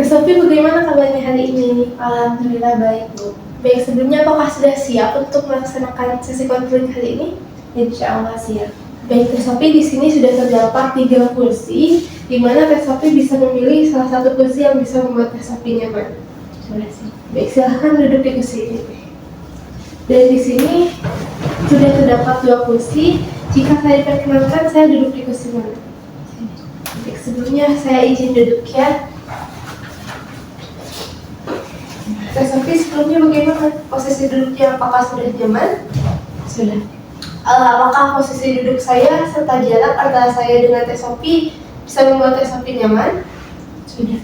Sophie, bagaimana kabarnya hari ini? Alhamdulillah baik, Bu. Baik, sebelumnya apakah sudah siap untuk melaksanakan sesi konseling hari ini? Insya Allah siap. Baik, Sophie, di sini sudah terdapat 3 kursi, di mana Sophie bisa memilih salah satu kursi yang bisa membuat Sophie nyaman. Sudah siap. Baik, silahkan duduk di kursi ini. Dan di sini sudah terdapat 2 kursi. Jika saya diperkenankan, saya duduk di kursi mana? Baik, sebelumnya saya izin duduk ya. Sophie, sebelumnya bagaimana posisi duduknya? Apakah sudah nyaman? Sudah. Apakah posisi duduk saya serta jarak antara saya dengan Sophie bisa membuat Sophie nyaman? Sudah.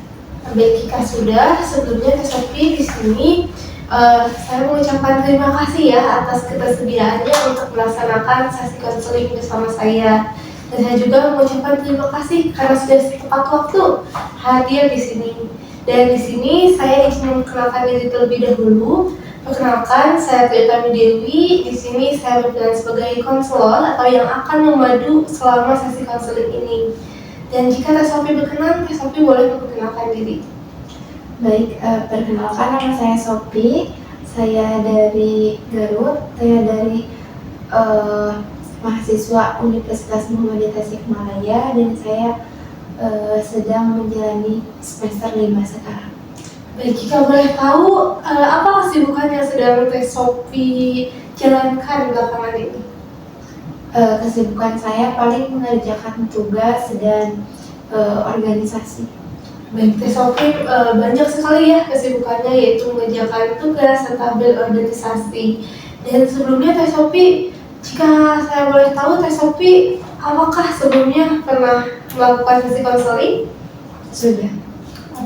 Baik, jika sudah, sebelumnya Sophie di sini saya mengucapkan terima kasih ya atas ketersediaannya untuk melaksanakan sesi konseling bersama saya. Dan saya juga mengucapkan terima kasih karena sudah tepat waktu hadir di sini. Dan di sini saya ingin memperkenalkan diri terlebih dahulu. Perkenalkan, saya Triutami Dewi. Di sini saya berperan sebagai konselor atau yang akan memadu selama sesi konseling ini. Dan jika Sophie berkenan, Sophie boleh memperkenalkan diri. Baik, perkenalkan nama saya Sophie. Saya dari Garut. Saya dari mahasiswa Universitas Muhammadiyah Tasikmalaya dan saya sedang menjalani semester 5 sekarang. Baik, jika boleh tahu, apa kesibukan yang sedang Sophie jalankan belakangan ini? Kesibukan saya paling mengerjakan tugas dan organisasi. Baik, Sophie banyak sekali ya kesibukannya, yaitu mengerjakan tugas serta berorganisasi. Dan sebelumnya Sophie, jika saya boleh tahu, Sophie apakah sebelumnya pernah melakukan sesi konseling? Sudah.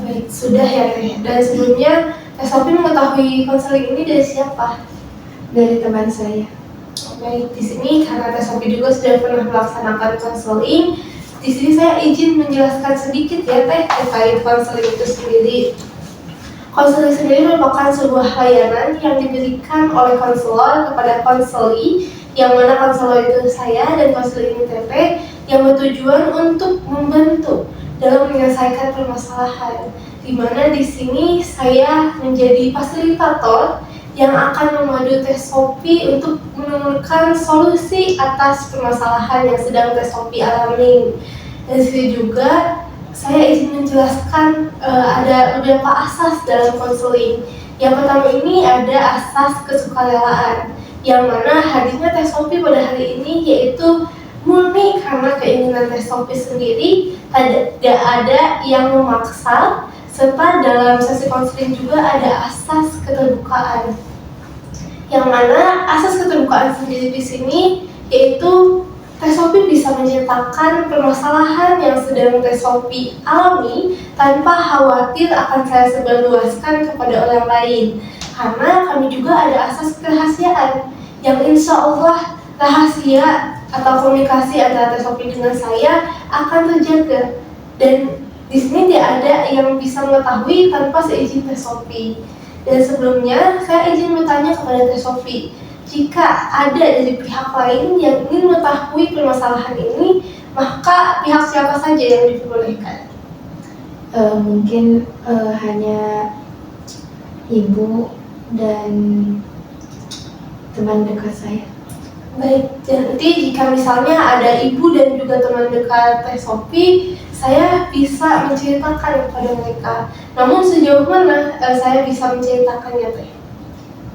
Baik, sudah ya Teh. Dan sebelumnya Sophie mengetahui konseling ini dari siapa? Dari teman saya. Baik, di sini karena Sophie juga sudah pernah melaksanakan konseling, di sini saya izin menjelaskan sedikit ya Teh terkait konseling itu sendiri. Konseling sendiri merupakan sebuah layanan yang diberikan oleh konselor kepada konseli, yang mana konselor itu saya dan konseli ini Teteh, yang bertujuan untuk membantu dalam menyelesaikan permasalahan. Di mana di sini saya menjadi fasilitator yang akan memadu Sophie untuk menemukan solusi atas permasalahan yang sedang Sophie alami. Dan di sini juga saya izin menjelaskan ada beberapa asas dalam konseling. Yang pertama ini ada asas kesukarelaan, yang mana hadirnya Sophie pada hari ini yaitu murni karena keinginan Sophie sendiri, tidak ada yang memaksa, serta dalam sesi konseling juga ada asas keterbukaan. Yang mana asas keterbukaan sendiri di sini yaitu Sophie bisa menceritakan permasalahan yang sedang Sophie alami tanpa khawatir akan saya sebarluaskan kepada orang lain. Karena kami juga ada asas kerahasiaan yang insya Allah rahasia atau komunikasi antara Sophie dengan saya akan terjaga. Dan di sini tidak ada yang bisa mengetahui tanpa seizin Sophie. Dan sebelumnya saya izin bertanya kepada Sophie, jika ada dari pihak lain yang ingin mengetahui permasalahan ini, maka pihak siapa saja yang diperbolehkan? Mungkin hanya ibu dan teman dekat saya. Baik, nanti jika misalnya ada ibu dan juga teman dekat Sophie, saya bisa menceritakan kepada mereka. Namun sejauh mana saya bisa menceritakannya Teh?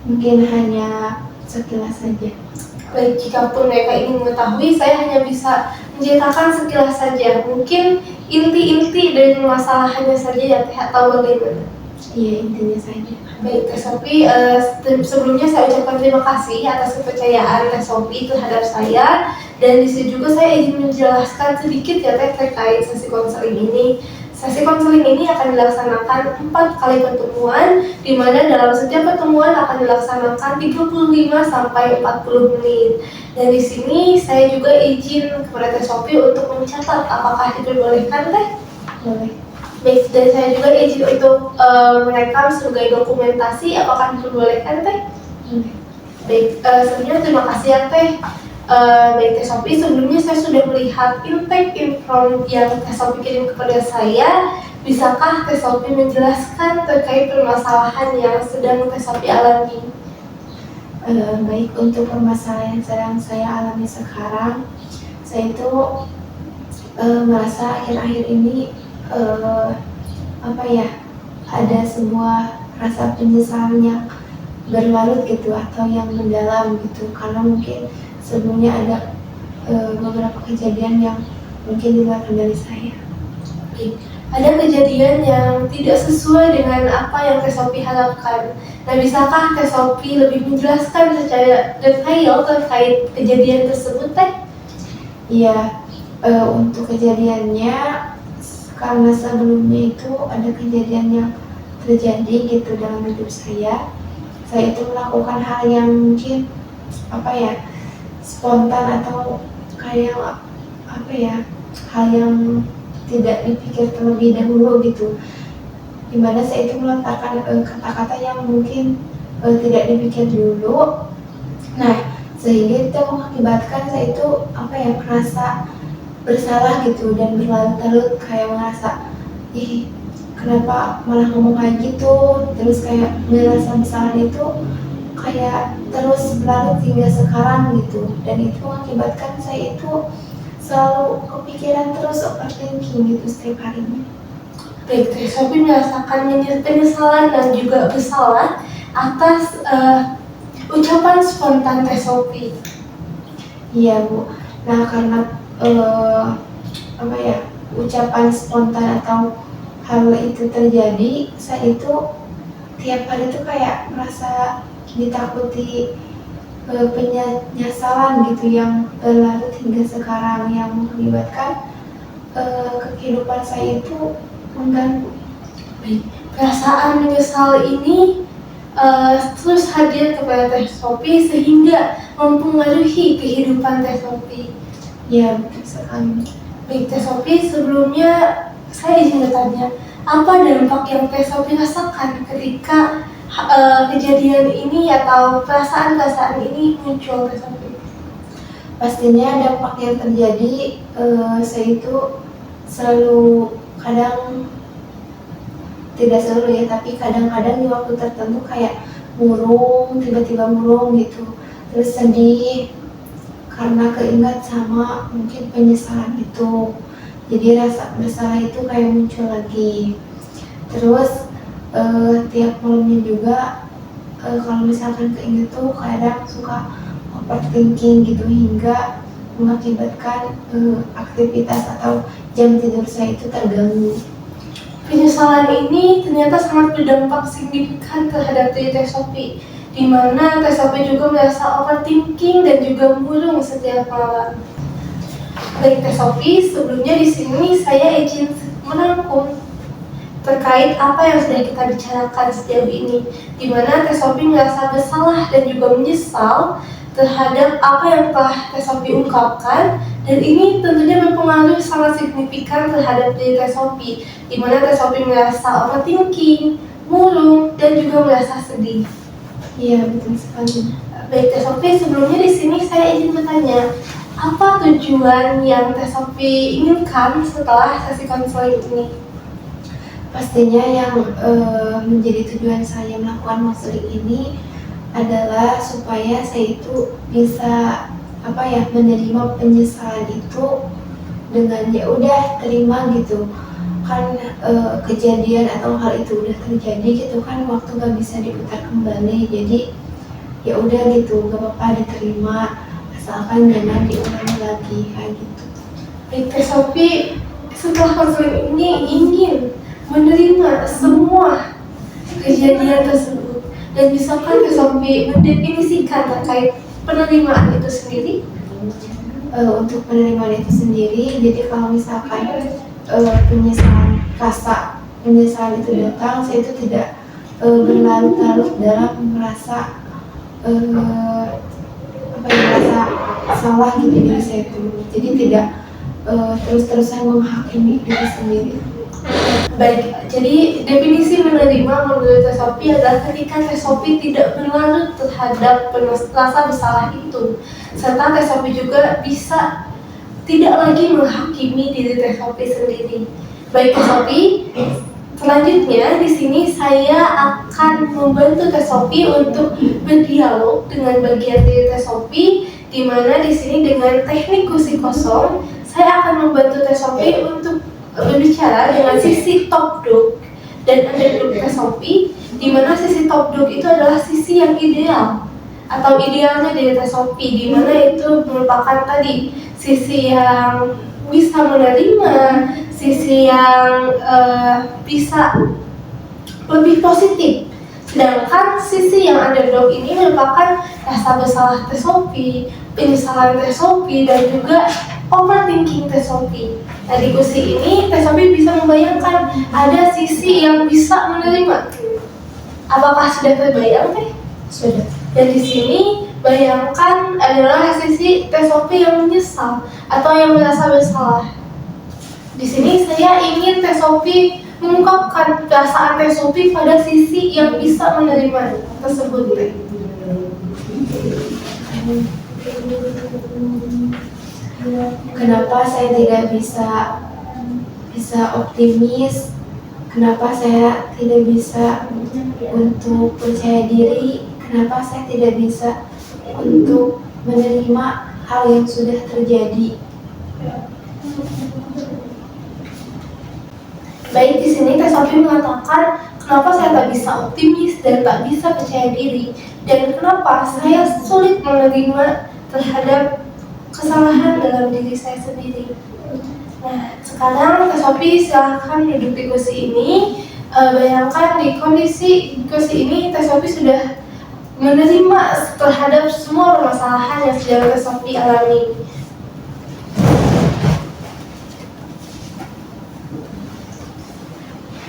Mungkin hanya sekilas saja. Baik, jika pun mereka ingin mengetahui, saya hanya bisa menceritakan sekilas saja. Mungkin inti-inti dari masalahnya saja ya Teh, atau bagaimana? Iya, intinya saja. Baik, Sophie, sebelumnya saya ucapkan terima kasih atas kepercayaan Sophie terhadap saya. Dan di sini juga saya ingin menjelaskan sedikit ya Teh terkait sesi konseling ini. Sesi konseling ini akan dilaksanakan 4 kali pertemuan, di mana dalam setiap pertemuan akan dilaksanakan 35 sampai 40 menit. Dan di sini saya juga izin kepada Sophie untuk mencatat apakah diperbolehkan Teh? Boleh. Baik, dan saya juga izin untuk merekam sebagai dokumentasi apakah diperbolehkan Teh? Baik, sebelumnya terima kasih ya Teh. Baik Sophie, sebelumnya saya sudah melihat intake inform yang Sophie kirim kepada saya, Bisakah Teh Sophie menjelaskan terkait permasalahan yang sedang Teh Sophie alami? Baik, untuk permasalahan yang sedang saya alami sekarang, saya itu merasa akhir-akhir ini ada sebuah rasa penyesalan yang berlarut gitu atau yang mendalam gitu, karena mungkin sebelumnya ada beberapa kejadian yang mungkin di luar kendali saya. Ada kejadian yang tidak sesuai dengan apa yang Teh Sophie harapkan. Nah, bisakah Teh Sophie lebih menjelaskan secara detail terkait kejadian tersebut, Teh? Iya, untuk kejadiannya, karena sebelumnya itu ada kejadian yang terjadi gitu dalam hidup saya itu melakukan hal yang mungkin spontan atau kayak hal yang tidak dipikir terlebih dahulu gitu, dimana saya itu melontarkan kata-kata yang mungkin tidak dipikir dulu. Nah, sehingga itu mengakibatkan saya itu merasa bersalah gitu dan berlarut-larut kayak merasa kenapa malah ngomong kayak gitu, terus kayak merasa bersalah itu kayak terus berlarut hingga sekarang gitu, dan itu mengakibatkan saya itu selalu kepikiran terus overthinking gitu setiap harinya. Baik, Teh Sophie merasakan penyesalan dan juga bersalah atas ucapan spontan Teh Sophie. Iya, Bu. Nah, karena ucapan spontan atau hal itu terjadi, saya itu tiap hari itu kayak merasa ditakuti penyesalan gitu yang berlarut hingga sekarang, yang mengakibatkan kehidupan saya itu mengganggu. Perasaan menyesal ini terus hadir kepada Teh Sophie sehingga mempengaruhi kehidupan Teh Sophie. Ya, betul sekali. Baik, Teh Sophie, sebelumnya saya izin bertanya, apa dampak yang Teh Sophie rasakan ketika kejadian ini atau perasaan-perasaan ini muncul, Teh Sophie? Pastinya dampak yang terjadi, saya itu selalu, kadang tidak selalu ya, tapi kadang-kadang di waktu tertentu kayak murung, tiba-tiba murung gitu, terus sedih karena keingat sama mungkin penyesalan itu, jadi rasa bersalah itu kayak muncul lagi. Terus tiap malamnya juga kalau misalkan keinget tuh kadang suka overthinking gitu, hingga mengakibatkan aktivitas atau jam tidur saya itu terganggu. Penyesalan ini ternyata sangat berdampak signifikan terhadap diri Teh Sophie, di mana Teh Sophie juga merasa overthinking dan juga murung setiap malam. Baik, Teh Sophie, sebelumnya di sini saya izin merangkum terkait apa yang sudah kita bicarakan sejauh ini, di mana Teh Sophie merasa bersalah dan juga menyesal terhadap apa yang telah Teh Sophie ungkapkan, dan ini tentunya berpengaruh sangat signifikan terhadap diri Teh Sophie, di mana Teh Sophie merasa overthinking, murung, dan juga merasa sedih. Iya, betul sekali. Baik, Teh Sophie, sebelumnya di sini saya izin bertanya, apa tujuan yang Teh Sophie inginkan setelah sesi konseling ini? Pastinya yang menjadi tujuan saya melakukan konseling ini adalah supaya saya itu bisa menerima penyesalan itu dengan ya udah terima gitu kan, kejadian atau hal itu udah terjadi gitu kan, waktu gak bisa diputar kembali, jadi ya udah gitu, gak apa-apa diterima asalkan jangan diulangi lagi kayak gitu. Baik, Teh Sophie, setelah konseling ini ingin menerima semua kejadian tersebut, dan bisakah Teh Sophie mendefinisikan terkait penerimaan itu sendiri? Untuk penerimaan itu sendiri, jadi kalau misalkan penyesalan itu datang, saya itu tidak berlarut-larut dalam merasa merasa salah gitu diri saya itu, jadi tidak terus-terusan menghakimi diri sendiri. Baik, jadi definisi menerima menurut Teh Sophie adalah ketika Teh Sophie tidak berlarut terhadap rasa bersalah itu, serta Teh Sophie juga bisa tidak lagi menghakimi diri Teh Sophie sendiri. Baik Teh Sophie, selanjutnya di sini saya akan membantu Teh Sophie untuk berdialog dengan bagian diri Teh Sophie, di mana di sini dengan teknik kursi kosong saya akan membantu Teh Sophie untuk berbicara dengan sisi top dog dan underdog Teh Sophie, di mana sisi top dog itu adalah sisi yang ideal atau idealnya dari Teh Sophie, di mana itu merupakan tadi sisi yang bisa menerima, sisi yang bisa lebih positif. Sedangkan sisi yang underdog ini merupakan rasa bersalah Teh Sophie, penyesalan Teh Sophie, dan juga overthinking Teh Sophie. Nah, di kursi ini Teh Sophie bisa membayangkan ada sisi yang bisa menerima. Apakah sudah terbayang, Teh? Sudah. Dan di sini bayangkan adalah sisi Teh Sophie yang menyesal atau yang merasa bersalah. Di sini saya ingin Teh Sophie mengungkapkan perasaan Teh Sophie pada sisi yang bisa menerima tersebut, Teh. Kenapa saya tidak bisa optimis? Kenapa saya tidak bisa untuk percaya diri? Kenapa saya tidak bisa untuk menerima hal yang sudah terjadi? Baik, di sini Teh Sophie mengatakan kenapa saya tak bisa optimis dan tak bisa percaya diri, dan kenapa saya sulit menerima terhadap kesalahan dalam diri saya sendiri. Nah, sekarang Teh Sophie silahkan duduk di kursi ini. Bayangkan di kondisi kursi ini Teh Sophie sudah menerima terhadap semua permasalahan yang sedang Teh Sophie alami.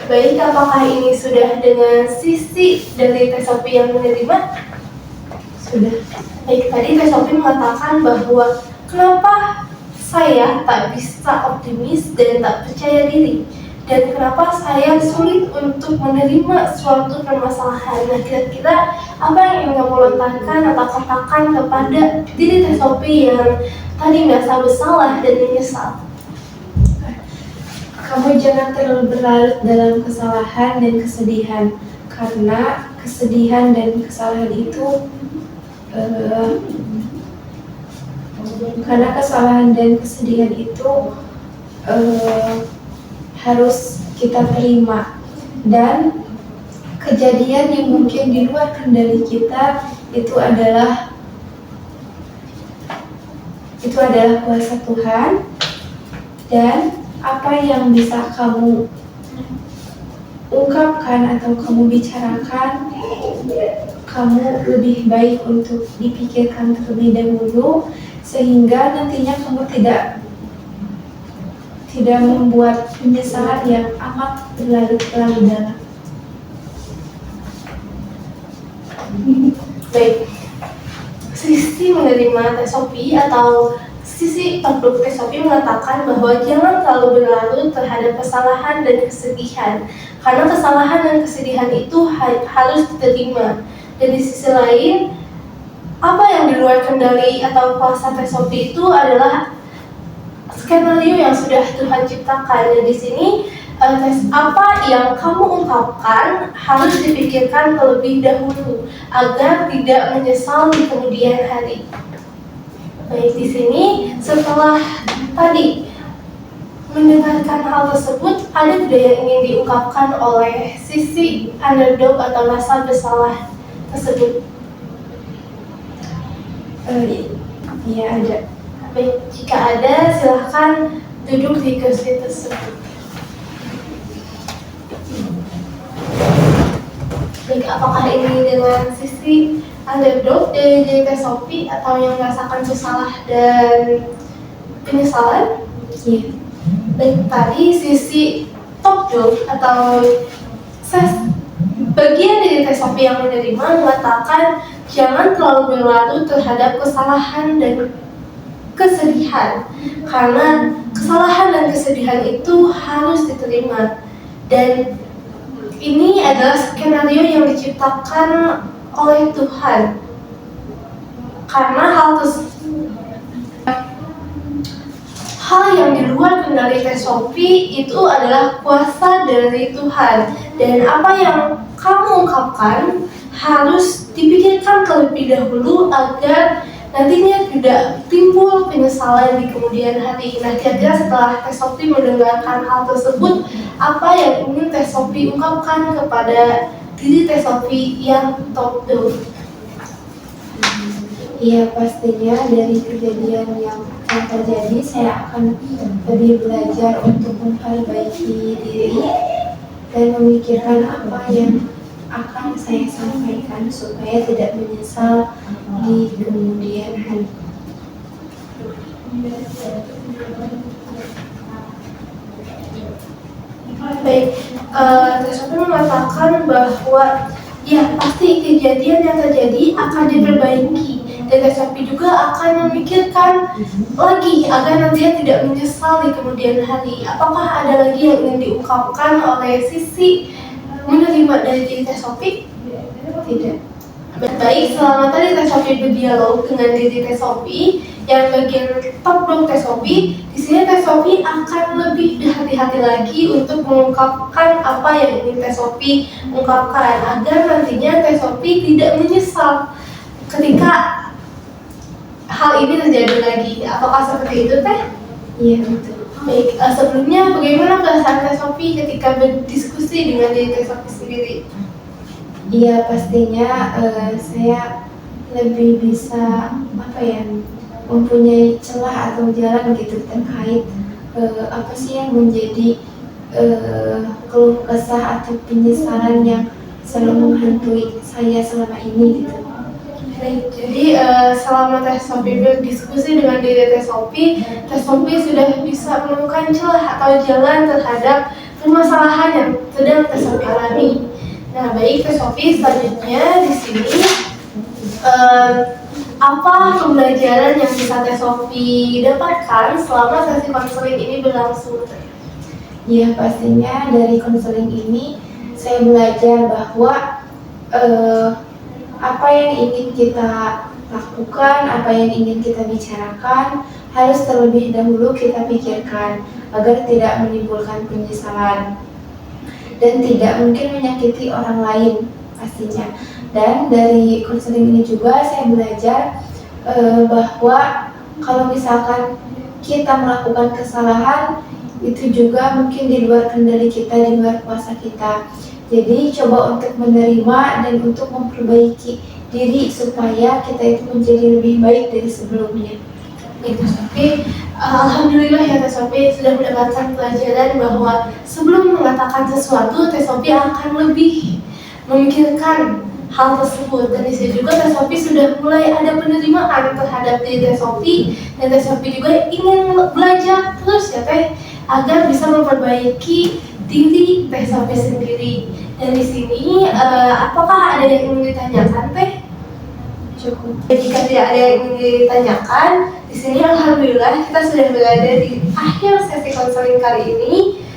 Baik, apakah ini sudah dengan sisi dari Teh Sophie yang menerima? Sudah. Baik, tadi Teh Sophie mengatakan bahwa kenapa saya tak bisa optimis dan tak percaya diri, dan kenapa saya sulit untuk menerima suatu permasalahan. Nah, kira-kira apa yang ingin kamu lontarkan atau katakan kepada diri Teh Sophie yang tadi merasa bersalah dan menyesal? Kamu jangan terlalu berlarut dalam kesalahan dan kesedihan, karena kesedihan dan kesalahan itu karena kesalahan dan kesedihan itu harus kita terima, dan kejadian yang mungkin di luar kendali kita itu adalah kuasa Tuhan, dan apa yang bisa kamu ungkapkan atau kamu bicarakan, kamu lebih baik untuk dipikirkan terlebih dahulu, sehingga nantinya kamu tidak membuat penyesalan yang amat berlarut-larut dalam. Baik, sisi menerima Teh Sophie atau sisi top Teh Sophie mengatakan bahwa jangan terlalu berlarut terhadap kesalahan dan kesedihan, karena kesalahan dan kesedihan itu harus diterima. Dan di sisi lain, apa yang di luar kendali atau kuasa Teh Sophie itu adalah skenario yang sudah Tuhan ciptakan. Dan di sini apa yang kamu ungkapkan harus dipikirkan terlebih dahulu agar tidak menyesal di kemudian hari. Baik, di sini setelah tadi mendengarkan hal tersebut, ada tidak yang ingin diungkapkan oleh sisi underdog atau rasa bersalah tersebut? Iya, ada. Baik, jika ada silahkan duduk di kursi tersebut. Baik, apakah ini dengan sisi underdog dari Teh Sophie atau yang merasakan bersalah dan penyesalan? Iya. Baik, tadi sisi top dog atau bagian dari Teh Sophie yang menerima mengatakan jangan terlalu berlarut terhadap kesalahan dan kesedihan, karena kesalahan dan kesedihan itu harus diterima, dan ini adalah skenario yang diciptakan oleh Tuhan. Karena hal yang di luar kendali Teh Sophie itu adalah kuasa dari Tuhan. Dan apa yang kamu ungkapkan harus dipikirkan terlebih dahulu agar nantinya tidak timbul penyesalan di kemudian hari. Nah, kira-kira setelah Teh Sophie mendengarkan hal tersebut, apa yang ingin Teh Sophie ungkapkan kepada diri Teh Sophie yang top dulu? Iya, pastinya dari kejadian yang terjadi saya akan lebih belajar untuk memperbaiki diri dan memikirkan apa yang akan saya sampaikan supaya tidak menyesal di kemudian hari. Baik, Teh Sophie mengatakan bahwa ya pasti kejadian yang terjadi akan diperbaiki. Dan Teh Sophie juga akan memikirkan lagi agar nantinya tidak menyesal di kemudian hari. Apakah ada lagi yang ingin diungkapkan oleh sisi menerima dari diri Teh Sophie? Tidak. Baik, selama tadi Teh Sophie berdialog dengan diri Teh Sophie, yang bagian top dong Teh Sophie, di sini Teh Sophie akan lebih berhati-hati lagi untuk mengungkapkan apa yang ingin Teh Sophie ungkapkan agar nantinya Teh Sophie tidak menyesal ketika hal ini terjadi lagi. Apakah seperti itu Teh? Iya, betul. Baik, sebelumnya bagaimana perasaan Teh Sophie ketika berdiskusi dengan diri Teh Sophie sendiri? Iya, pastinya saya lebih bisa mempunyai celah atau jalan gitu terkait apa sih yang menjadi keluh kesah atau penyesalan yang selalu menghantui saya selama ini gitu. Baik, jadi selama Teh Sophie berdiskusi dengan diri Teh Sophie sudah bisa menemukan celah atau jalan terhadap permasalahan yang sedang Teh Sophie alami. Nah, baik Teh Sophie, selanjutnya di sini apa pembelajaran yang bisa Teh Sophie dapatkan selama sesi konseling ini berlangsung? Ya, pastinya dari konseling ini saya belajar bahwa apa yang ingin kita lakukan, apa yang ingin kita bicarakan harus terlebih dahulu kita pikirkan agar tidak menimbulkan penyesalan dan tidak mungkin menyakiti orang lain pastinya. Dan dari konseling ini juga saya belajar bahwa kalau misalkan kita melakukan kesalahan itu juga mungkin di luar kendali kita, di luar kuasa kita. Jadi coba untuk menerima dan untuk memperbaiki diri supaya kita itu menjadi lebih baik dari sebelumnya. Itu Sophie, alhamdulillah ya Teh Sophie sudah mendapatkan pelajaran bahwa sebelum mengatakan sesuatu Teh Sophie akan lebih memikirkan hal tersebut. Dan di sini juga Teh Sophie sudah mulai ada penerimaan terhadap diri Teh Sophie, dan Teh Sophie juga ingin belajar terus ya Teh agar bisa memperbaiki diri Teh Sophie sendiri. Dan di sini apakah ada yang ingin ditanyakan Teh? Cukup. Jika tidak ada yang ingin ditanyakan, di sini alhamdulillah kita sudah berada di akhir sesi konseling kali ini.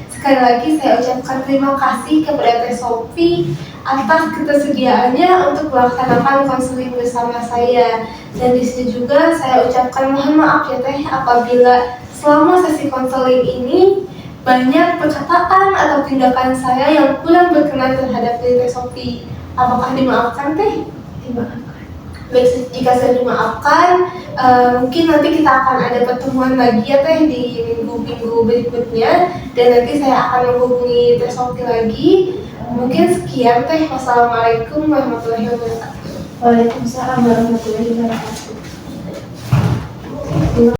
Sekali lagi saya ucapkan terima kasih kepada Teh Sophie atas ketersediaannya untuk melaksanakan konseling bersama saya. Dan di sini juga saya ucapkan mohon maaf ya Teh apabila selama sesi konseling ini banyak perkataan atau tindakan saya yang kurang berkenan terhadap diri Teh Sophie. Apakah dimaafkan Teh? Dimaafkan. Baik, jika saya dimaafkan, mungkin nanti kita akan ada pertemuan lagi ya Teh di minggu-minggu berikutnya, dan nanti saya akan menghubungi Teh Sophie lagi. Mungkin sekian Teh. Wassalamualaikum warahmatullahi wabarakatuh. Waalaikumsalam warahmatullahi wabarakatuh.